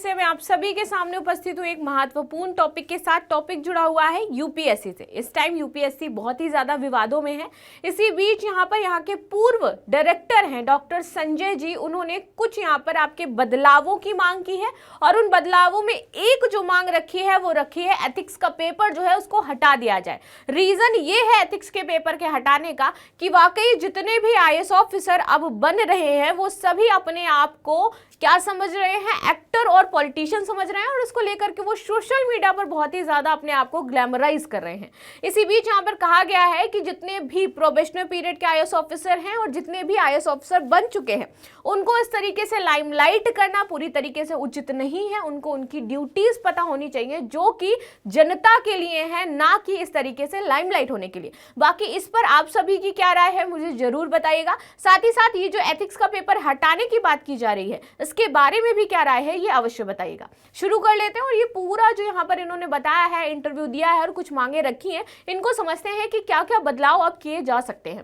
से मैं आप सभी के सामने उपस्थित हूँ एक महत्वपूर्ण टॉपिक के साथ। टॉपिक जुड़ा हुआ है यूपीएससी से। इस टाइम यूपीएससी बहुत ही ज्यादा विवादों में है। इसी बीच यहाँ के पूर्व डायरेक्टर हैं डॉक्टर संजय जी, उन्होंने कुछ यहाँ पर आपके बदलावों की मांग की है और उन बदलावों में एक जो मांग रखी है वो रखी है एथिक्स का पेपर जो है उसको हटा दिया जाए। रीजन ये है एथिक्स के पेपर के हटाने का कि वाकई जितने भी आईएएस ऑफिसर अब बन रहे हैं वो सभी अपने आप को क्या समझ रहे हैं, एक्टर और पॉलिटिशियन समझ रहे हैं और इसको लेकर के वो सोशल मीडिया पर बहुत ही ज्यादा अपने आप को ग्लैमराइज कर रहे हैं। इसी बीच यहाँ पर कहा गया है कि जितने भी प्रोबेशनर पीरियड के आईएएस ऑफिसर हैं और जितने भी आईएएस ऑफिसर बन चुके हैं उनको इस तरीके से लाइमलाइट करना पूरी तरीके से उचित नहीं है। उनको उनकी ड्यूटीज पता होनी चाहिए जो कि जनता के लिए है, ना कि इस तरीके से लाइमलाइट होने के लिए। बाकी इस पर आप सभी की क्या राय है मुझे जरूर बताइएगा। साथ ही साथ ये जो एथिक्स का पेपर हटाने की बात की जा रही है इसके बारे में भी क्या राय है ये अवश्य बताइएगा। शुरू कर लेते हैं और ये पूरा जो यहाँ पर इन्होंने बताया है, इंटरव्यू दिया है और कुछ मांगे रखी हैं, इनको समझते हैं कि क्या क्या बदलाव अब किए जा सकते हैं।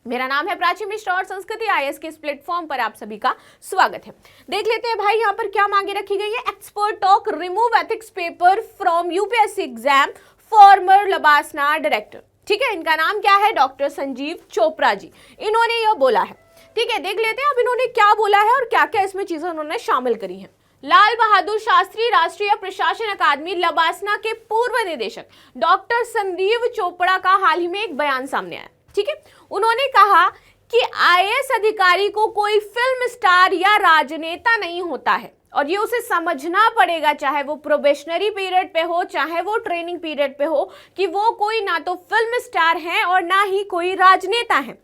मेरा नाम है प्राची मिश्र और संस्कृति आईएएस के इस प्लेटफॉर्म पर आप सभी का स्वागत है। देख लेते हैं भाई यहाँ पर क्या मांगे रखी गई है। Expert talk remove ethics paper from UPSC exam, farmer LBSNAA director. ठीक है, इनका नाम क्या है, डॉक्टर संजीव चोपड़ा जी, इन्होंने यह बोला है। ठीक है, देख लेते हैं अब इन्होंने क्या बोला है और क्या क्या इसमें चीजें उन्होंने शामिल करी हैं। लाल बहादुर शास्त्री राष्ट्रीय प्रशासन अकादमी लबासना के पूर्व निदेशक डॉक्टर संजीव चोपड़ा का हाल ही में एक बयान सामने आया। ठीक है, उन्होंने कहा कि आईएएस अधिकारी को कोई फिल्म स्टार या राजनेता नहीं होता है और ये उसे समझना पड़ेगा, चाहे वो प्रोबेशनरी पीरियड पे हो चाहे वो ट्रेनिंग पीरियड पे हो, कि वो कोई ना तो फिल्म स्टार हैं और ना ही कोई राजनेता है।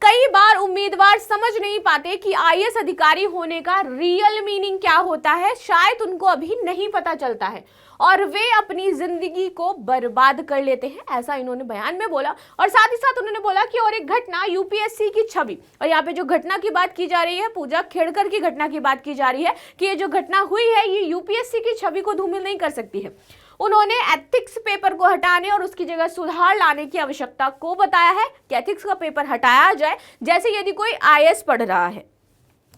कई बार उम्मीदवार समझ नहीं पाते कि आईएएस अधिकारी होने का रियल मीनिंग क्या होता है, शायद उनको अभी नहीं पता चलता है और वे अपनी जिंदगी को बर्बाद कर लेते हैं, ऐसा इन्होंने बयान में बोला। और साथ ही साथ उन्होंने बोला कि और एक घटना यूपीएससी की छवि, और यहाँ पे जो घटना की बात की जा रही है पूजा खेड़कर की घटना की बात की जा रही है कि ये जो घटना हुई है ये यूपीएससी की छवि को धूमिल नहीं कर सकती है। उन्होंने एथिक्स पेपर को हटाने और उसकी जगह सुधार लाने की आवश्यकता को बताया है कि एथिक्स का पेपर हटाया जाए। जैसे यदि कोई आईएएस पढ़ रहा है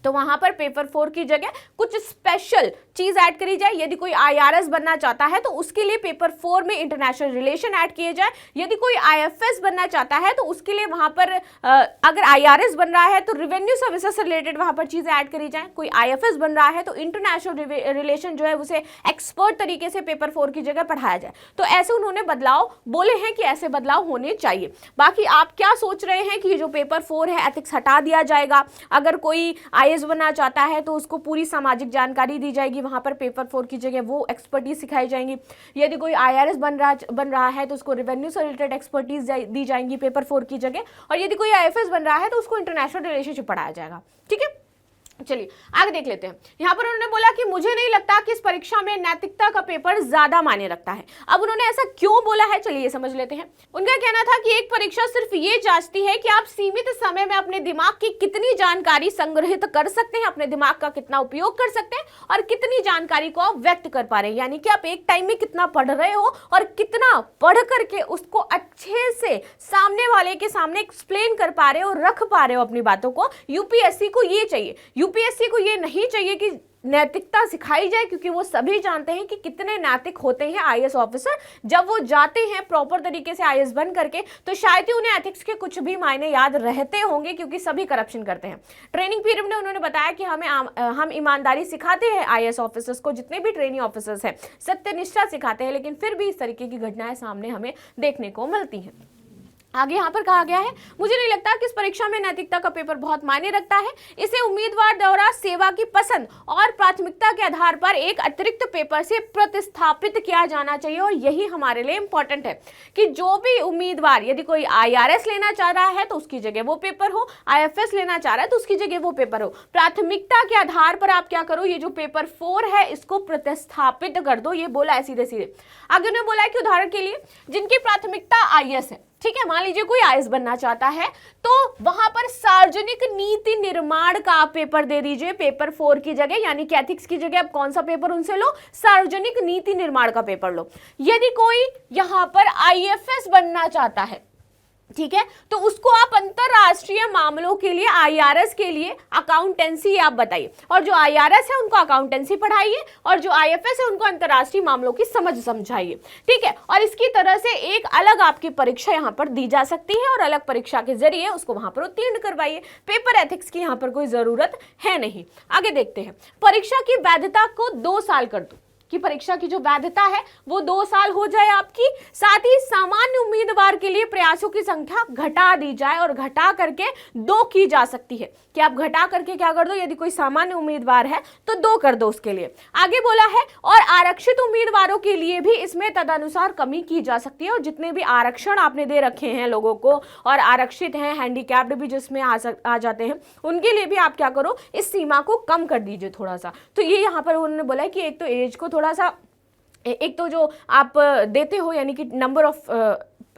तो वहां पर पेपर 4 की जगह कुछ स्पेशल चीज ऐड करी जाए। यदि कोई आईआरएस बनना चाहता है तो उसके लिए पेपर 4 में इंटरनेशनल रिलेशन ऐड किए जाए। यदि कोई आईएफएस बनना चाहता है तो उसके लिए वहां पर अगर आईआरएस बन रहा है तो रेवेन्यू सर्विसेज से रिलेटेड वहां पर चीजें ऐड करी जाए। कोई आईएफएस बन रहा है तो इंटरनेशनल रिलेशन जो है उसे एक्सपर्ट तरीके से पेपर 4 की जगह पढ़ाया जाए। तो ऐसे उन्होंने बदलाव बोले हैं कि ऐसे बदलाव होने चाहिए। बाकी आप क्या सोच रहे हैं कि जो पेपर 4 है एथिक्स हटा दिया जाएगा, अगर कोई आईएएस बनना चाहता है तो उसको पूरी सामाजिक जानकारी दी जाएगी, वहां पर पेपर 4 की जगह वो एक्सपर्टीज सिखाई जाएंगी। यदि कोई आईआरएस बन रहा है तो उसको रेवेन्यू से रिलेटेड एक्सपर्टीज दी जाएंगी पेपर 4 की जगह, और यदि कोई आईएफएस बन रहा है तो उसको इंटरनेशनल रिलेशनशिप पढ़ाया जाएगा। ठीक है, चलिए आगे देख लेते हैं। यहाँ पर उन्होंने बोला कि मुझे नहीं लगता कि इस परीक्षा में नैतिकता का पेपर ज्यादा मायने रखता है। अब उन्होंने ऐसा क्यों बोला है चलिए ये समझ लेते हैं। उनका कहना था कि एक परीक्षा सिर्फ ये जांचती है कि आप सीमित समय में अपने दिमाग की कितनी जानकारी संग्रहित कर सकते हैं, अपने दिमाग का कितना उपयोग कर सकते हैं और कितनी जानकारी को आप व्यक्त कर पा रहे हैं। यानी कि आप एक टाइम में कितना पढ़ रहे हो और कितना पढ़ करके उसको अच्छे से सामने वाले के सामने एक्सप्लेन कर पा रहे हो, रख पा रहे हो अपनी बातों को। यूपीएससी को ये चाहिए, यूपीएससी को ये नहीं चाहिए कि नैतिकता सिखाई जाए, क्योंकि वो सभी जानते हैं कि कितने नैतिक होते हैं आईएएस ऑफिसर। जब वो जाते हैं प्रॉपर तरीके से आईएएस बन करके तो शायद ही उन्हें एथिक्स के कुछ भी मायने याद रहते होंगे, क्योंकि सभी करप्शन करते हैं। ट्रेनिंग पीरियड में उन्होंने बताया कि हम ईमानदारी सिखाते हैं आईएएस ऑफिसर्स को, जितने भी ट्रेनिंग ऑफिसर्स हैं सत्यनिष्ठा सिखाते हैं, लेकिन फिर भी इस तरीके की घटनाएं सामने हमें देखने को मिलती हैं। आगे यहाँ पर कहा गया है, मुझे नहीं लगता कि इस परीक्षा में नैतिकता का पेपर बहुत मायने रखता है। इसे उम्मीदवार द्वारा सेवा की पसंद और प्राथमिकता के आधार पर एक अतिरिक्त पेपर से प्रतिस्थापित किया जाना चाहिए। और यही हमारे लिए इंपॉर्टेंट है कि जो भी उम्मीदवार, यदि कोई आईआरएस लेना चाह रहा है तो उसकी जगह वो पेपर हो, आईएफएस लेना चाह रहा है तो उसकी जगह वो पेपर हो। प्राथमिकता के आधार पर आप क्या करो, ये जो पेपर 4 है इसको प्रतिस्थापित कर दो, ये बोला है सीधे सीधे। आगे उन्होंने बोला है कि उदाहरण के लिए जिनकी प्राथमिकता आईएएस है, ठीक है, मान लीजिए कोई आईएएस बनना चाहता है तो वहां पर सार्वजनिक नीति निर्माण का आप पेपर दे दीजिए पेपर 4 की जगह। यानी कि एथिक्स की जगह आप कौन सा पेपर उनसे लो, सार्वजनिक नीति निर्माण का पेपर लो। यदि कोई यहां पर आईएफएस बनना चाहता है ठीक है, तो उसको आप अंतरराष्ट्रीय मामलों के लिए आईआरएस के लिए अकाउंटेंसी आप बताइए, और जो आईआरएस है उनको अकाउंटेंसी पढ़ाइए, और जो आईएफएस है उनको अंतरराष्ट्रीय मामलों की समझ समझाइए। ठीक है, और इसकी तरह से एक अलग आपकी परीक्षा यहाँ पर दी जा सकती है और अलग परीक्षा के जरिए उसको वहां पर उत्तीर्ण करवाइए। पेपर एथिक्स की यहाँ पर कोई जरूरत है नहीं। आगे देखते हैं, परीक्षा की वैधता को 2 साल कर दो, कि परीक्षा की जो वैधता है वो 2 साल हो जाए आपकी। साथ ही सामान्य उम्मीदवार के लिए प्रयासों की संख्या घटा दी जाए, और घटा करके 2 की जा सकती है, कि आप घटा करके क्या कर दो, यदि कोई सामान्य उम्मीदवार है तो 2 कर दो उसके लिए। आगे बोला है, और आरक्षित उम्मीदवारों के लिए भी इसमें तदनुसार कमी की जा सकती है, और जितने भी आरक्षण आपने दे रखे हैं लोगों को, और आरक्षित हैं, हैंडीकैप्ड भी जिसमें आ जाते हैं, उनके लिए भी आप क्या करो, इस सीमा को कम कर दीजिए थोड़ा सा। तो ये यहाँ पर उन्होंने बोला है कि एक तो एज को थोड़ा सा, एक तो जो आप देते हो यानी कि नंबर ऑफ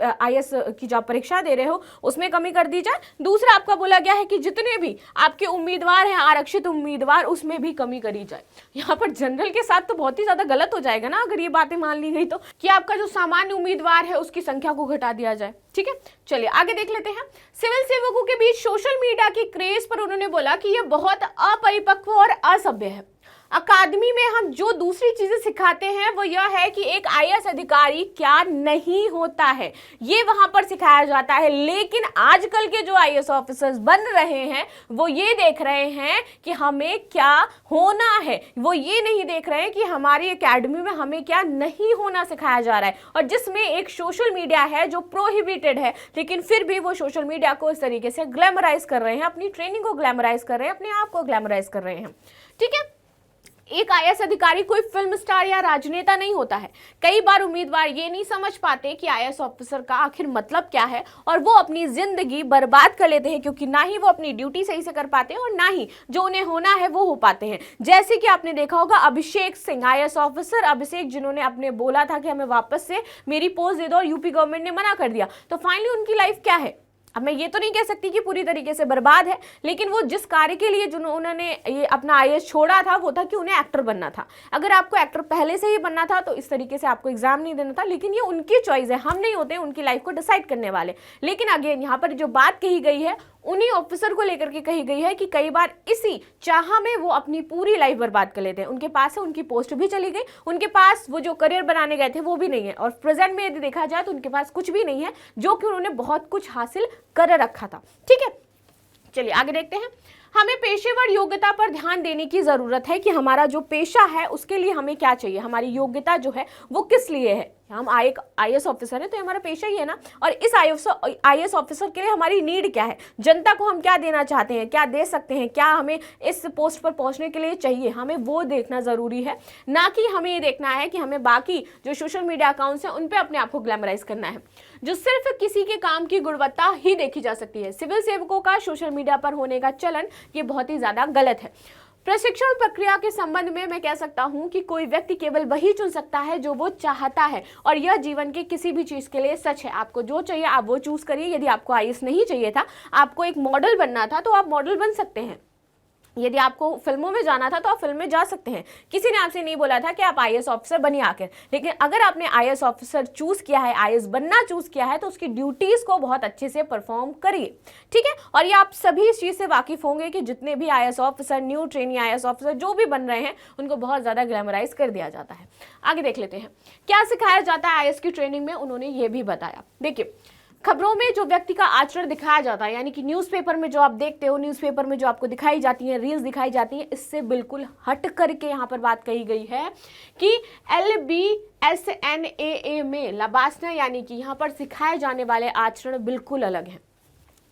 आईएएस की जो परीक्षा दे रहे हो उसमें कमी कर दी जाए। दूसरा आपका बोला गया है कि जितने भी आपके उम्मीदवार हैं आरक्षित उम्मीदवार, उसमें भी कमी करी जाए। यहाँ पर जनरल के साथ तो बहुत ही ज्यादा गलत हो जाएगा ना अगर ये बातें मान ली गई तो, कि आपका जो सामान्य उम्मीदवार है उसकी संख्या को घटा दिया जाए। ठीक है, चलिए आगे देख लेते हैं। सिविल सेवकों के बीच सोशल मीडिया की क्रेज पर उन्होंने बोला कि यह बहुत अपरिपक्व और असभ्य है। अकादमी में हम जो दूसरी चीजें सिखाते हैं वो यह है कि एक आईएएस अधिकारी क्या नहीं होता है, ये वहां पर सिखाया जाता है। लेकिन आजकल के जो आईएएस ऑफिसर्स बन रहे हैं वो ये देख रहे हैं कि हमें क्या होना है, वो ये नहीं देख रहे हैं कि हमारी एकेडमी में हमें क्या नहीं होना सिखाया जा रहा है। और जिसमें एक सोशल मीडिया है जो प्रोहिबिटेड है, लेकिन फिर भी वो सोशल मीडिया को इस तरीके से ग्लैमराइज कर रहे हैं, अपनी ट्रेनिंग को ग्लैमराइज कर रहे हैं, अपने आप को ग्लैमराइज कर रहे हैं। ठीक है, एक आईएएस अधिकारी कोई फिल्म स्टार या राजनेता नहीं होता है। कई बार उम्मीदवार ये नहीं समझ पाते कि आईएएस ऑफिसर का आखिर मतलब क्या है, और वो अपनी जिंदगी बर्बाद कर लेते हैं, क्योंकि ना ही वो अपनी ड्यूटी सही से कर पाते हैं और ना ही जो उन्हें होना है वो हो पाते हैं। जैसे कि आपने देखा होगा अभिषेक सिंह आईएएस ऑफिसर, अभिषेक जिन्होंने अपने बोला था कि हमें वापस से मेरी पोस्ट दे दो और यूपी गवर्नमेंट ने मना कर दिया, तो फाइनली उनकी लाइफ क्या है। अब मैं ये तो नहीं कह सकती कि पूरी तरीके से बर्बाद है, लेकिन वो जिस कार्य के लिए उन्होंने ये अपना आईएएस छोड़ा था वो था कि उन्हें एक्टर बनना था। अगर आपको एक्टर पहले से ही बनना था तो इस तरीके से आपको एग्जाम नहीं देना था, लेकिन ये उनकी चॉइस है, हम नहीं होते उनकी लाइफ को डिसाइड करने वाले। लेकिन अगेन यहाँ पर जो बात कही गई है उन्हीं ऑफिसर को लेकर के कही गई है कि कई बार इसी चाह में वो अपनी पूरी लाइफ बर्बाद कर लेते हैं। उनके पास है, उनकी पोस्ट भी चली गई, उनके पास वो जो करियर बनाने गए थे वो भी नहीं है, और प्रेजेंट में यदि देखा जाए तो उनके पास कुछ भी नहीं है, जो कि उन्होंने बहुत कुछ हासिल कर रखा था। ठीक है, चलिए आगे देखते हैं। हमें पेशेवर योग्यता पर ध्यान देने की जरूरत है कि हमारा जो पेशा है उसके लिए हमें क्या चाहिए, हमारी योग्यता जो है वो किस लिए है। हम आईएएस ऑफिसर है तो हमारा पेशा ही है ना, और इस आईएएस ऑफिसर के लिए हमारी नीड क्या है, जनता को हम क्या देना चाहते हैं, क्या दे सकते हैं, क्या हमें इस पोस्ट पर पहुंचने के लिए चाहिए, हमें वो देखना जरूरी है। ना कि हमें ये देखना है कि हमें बाकी जो सोशल मीडिया अकाउंट्स हैं उन पे अपने आप को ग्लैमराइज करना है, जो सिर्फ किसी के काम की गुणवत्ता ही देखी जा सकती है। सिविल सेवकों का सोशल मीडिया पर होने का चलन ये बहुत ही ज्यादा गलत है। प्रशिक्षण प्रक्रिया के संबंध में मैं कह सकता हूं कि कोई व्यक्ति केवल वही चुन सकता है जो वो चाहता है, और यह जीवन के किसी भी चीज के लिए सच है। आपको जो चाहिए आप वो चूज करिए। यदि आपको आईएएस नहीं चाहिए था, आपको एक मॉडल बनना था, तो आप मॉडल बन सकते हैं। यदि आपको फिल्मों में जाना था तो आप फिल्म में जा सकते हैं। किसी ने आपसे नहीं बोला था कि आप आईएएस ऑफिसर बनिए आकर, लेकिन अगर आपने आईएएस ऑफिसर चूज किया है, आईएएस बनना चूज किया है, तो उसकी ड्यूटीज को बहुत अच्छे से परफॉर्म करिए। ठीक है, और ये आप सभी इस चीज से वाकिफ होंगे कि जितने भी IAS officer, new trainee IAS officer जो भी बन रहे हैं उनको बहुत ज्यादा ग्लैमराइज कर दिया जाता है। आगे देख लेते हैं क्या सिखाया जाता है आईएएस की ट्रेनिंग में। उन्होंने ये भी बताया। देखिए, खबरों में जो व्यक्ति का आचरण दिखाया जाता है, यानी कि न्यूज़पेपर में जो आप देखते हो, न्यूज़पेपर में जो आपको दिखाई जाती हैं, रील्स दिखाई जाती हैं, इससे बिल्कुल हट करके यहाँ पर बात कही गई है कि LBSNAA में लबासना यानी कि यहाँ पर सिखाए जाने वाले आचरण बिल्कुल अलग हैं।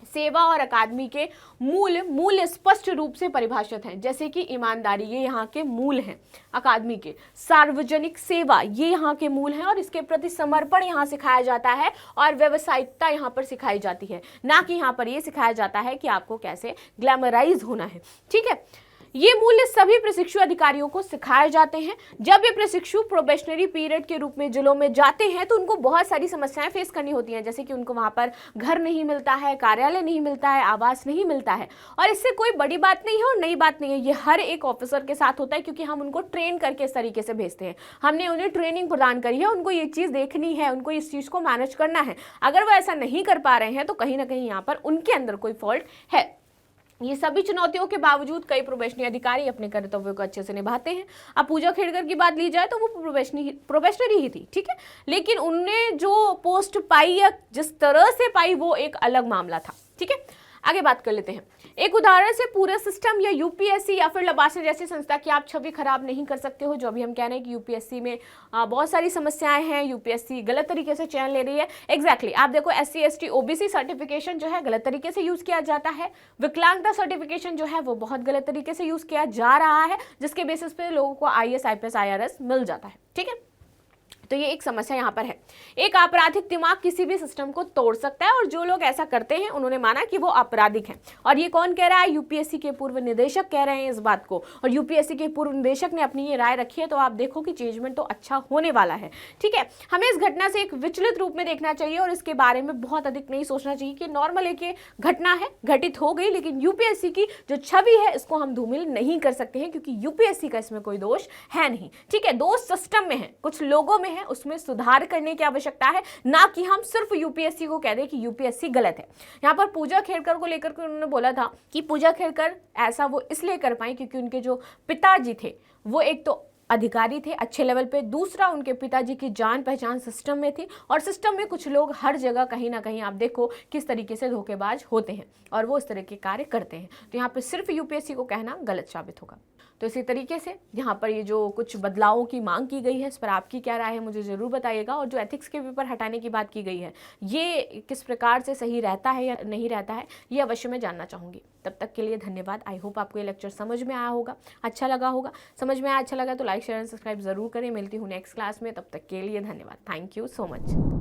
सेवा और अकादमी के मूल स्पष्ट रूप से परिभाषित हैं, जैसे कि ईमानदारी, ये यहाँ के मूल हैं अकादमी के। सार्वजनिक सेवा, ये यहाँ के मूल हैं, और इसके प्रति समर्पण यहाँ सिखाया जाता है, और व्यावसायिकता यहाँ पर सिखाई जाती है। ना कि यहाँ पर ये सिखाया जाता है कि आपको कैसे ग्लैमराइज होना है। ठीक है, ये मूल्य सभी प्रशिक्षु अधिकारियों को सिखाए जाते हैं। जब ये प्रशिक्षु प्रोबेशनरी पीरियड के रूप में जिलों में जाते हैं तो उनको बहुत सारी समस्याएं फेस करनी होती हैं, जैसे कि उनको वहां पर घर नहीं मिलता है, कार्यालय नहीं मिलता है, आवास नहीं मिलता है। और इससे कोई बड़ी बात नहीं है और नई बात नहीं है, ये हर एक ऑफिसर के साथ होता है, क्योंकि हम उनको ट्रेन करके इस तरीके से भेजते हैं। हमने उन्हें ट्रेनिंग प्रदान करी है, उनको ये चीज़ देखनी है, उनको इस चीज़ को मैनेज करना है। अगर वो ऐसा नहीं कर पा रहे हैं तो कहीं ना कहीं यहाँ पर उनके अंदर कोई फॉल्ट है। ये सभी चुनौतियों के बावजूद कई अधिकारी अपने कर्तव्यों को अच्छे से निभाते हैं। अब पूजा खेड़कर की बात ली जाए तो वो प्रोबेशनरी ही थी, ठीक है, लेकिन उनने जो पोस्ट पाई या जिस तरह से पाई वो एक अलग मामला था, ठीक है। आगे बात कर लेते हैं। एक उदाहरण से पूरे सिस्टम या यूपीएससी या फिर लबासा जैसी संस्था की आप छवि खराब नहीं कर सकते हो। जो अभी हम कह रहे हैं कि यूपीएससी में बहुत सारी समस्याएं हैं, यूपीएससी गलत तरीके से चयन ले रही है। एग्जैक्टली आप देखो, SC ST OBC सर्टिफिकेशन जो है गलत तरीके से यूज किया जाता है। विकलांगता सर्टिफिकेशन जो है वो बहुत गलत तरीके से यूज किया जा रहा है, जिसके बेसिस पे लोगों को IAS IPS IRS मिल जाता है, ठीक है। तो ये एक समस्या यहाँ पर है। एक आपराधिक दिमाग किसी भी सिस्टम को तोड़ सकता है और जो लोग ऐसा करते हैं उन्होंने माना कि वो आपराधिक हैं। और ये कौन कह रहा है? यूपीएससी के पूर्व निदेशक कह रहे हैं इस बात को, और यूपीएससी के पूर्व निदेशक ने अपनी ये राय रखी है। तो आप देखो कि चेंजमेंट तो अच्छा होने वाला है, ठीक है। हमें इस घटना से एक विचलित रूप में देखना चाहिए और इसके बारे में बहुत अधिक नहीं सोचना चाहिए कि नॉर्मल एक घटना है, घटित हो गई, लेकिन यूपीएससी की जो छवि है इसको हम धूमिल नहीं कर सकते हैं, क्योंकि यूपीएससी का इसमें कोई दोष है नहीं, ठीक है। दोष सिस्टम में है, कुछ लोगों में है, उसमें सुधार करने की आवश्यकता है, ना कि हम सिर्फ यूपीएससी को कह दें कि यूपीएससी गलत है। यहाँ पर पूजा खेड़कर को लेकर के उन्होंने बोला था कि पूजा खेड़कर ऐसा वो इसलिए कर पाई क्योंकि उनके जो पिताजी थे वो एक तो अधिकारी थे अच्छे लेवल पे, दूसरा उनके पिताजी की जान पहचान सिस्टम में थी, और सिस्टम में कुछ लोग हर जगह कहीं ना कहीं आप देखो किस तरीके से धोखेबाज होते हैं और वो इस तरह के कार्य करते हैं। तो यहाँ पे सिर्फ यूपीएससी को कहना गलत साबित होगा। तो इसी तरीके से यहाँ पर ये जो कुछ बदलावों की मांग की गई है, इस पर आपकी क्या राय है मुझे ज़रूर बताइएगा। और जो एथिक्स के पेपर हटाने की बात की गई है, ये किस प्रकार से सही रहता है या नहीं रहता है, ये अवश्य मैं जानना चाहूँगी। तब तक के लिए धन्यवाद। आई होप आपको ये लेक्चर समझ में आया होगा, अच्छा लगा होगा। समझ में आया, अच्छा लगा तो लाइक शेयर एंड सब्सक्राइब जरूर करें। मिलती हूँ नेक्स्ट क्लास में, तब तक के लिए धन्यवाद। Thank you so much.